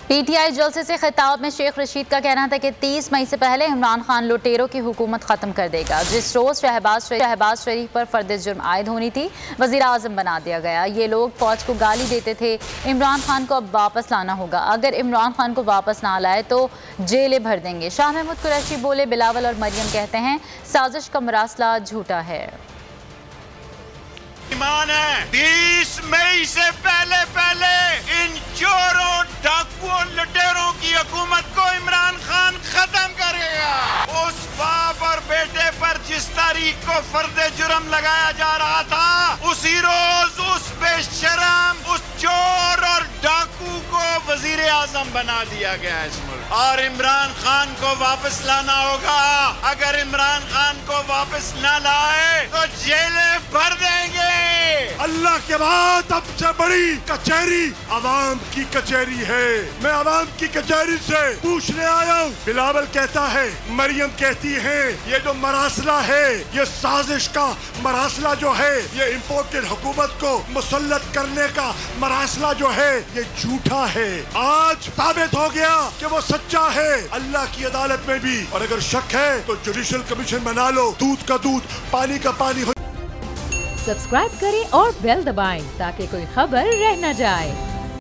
PTI जलसे से खिताब में शेख रशीद का कहना था कि 30 मई से पहले इमरान खान लुटेरों की हुकूमत ख़त्म कर देगा। जिस रोज़ शहबाज शरीफ पर फर्द जुर्म आयद होनी थी वज़ीर आज़म बना दिया गया। ये लोग फ़ौज को गाली देते थे। इमरान खान को अब वापस लाना होगा। अगर इमरान खान को वापस ना लाए तो जेलें भर देंगे। शाह महमूद कुरैशी बोले, बिलावल और मरियम कहते हैं साजिश का मरासला झूठा है। ईमान है 30 मई से पहले इन चोरों डाकुओं लुटेरों की हुकूमत को इमरान खान खत्म करेगा। उस बाप और बेटे पर जिस तारीख को फर्द जुर्म लगाया जा रहा था, उसी रोज उस बेशरम, उस चोर और डाकू को वजीर आजम बना दिया गया इस मुल्क। और इमरान खान को वापस लाना होगा। अगर इमरान खान को वापस न लाए तो जेलें भर देंगे। अल्लाह के बाद सबसे बड़ी कचहरी आवाम की कचहरी है। मैं आवाम की कचहरी से पूछने आया हूँ। बिलावल कहता है, मरियम कहती है, ये जो मरासला है, ये साजिश का मरासला जो है, ये इम्पोर्टेड हुकूमत को मुसल्लत करने का मरासला जो है, ये झूठा है। आज साबित हो गया कि वो सच्चा है अल्लाह की अदालत में भी। और अगर शक है तो जुडिशल कमीशन बना लो, दूध का दूध पानी का पानी हो। सब्सक्राइब करें और बेल दबाएं ताकि कोई खबर रह न जाए।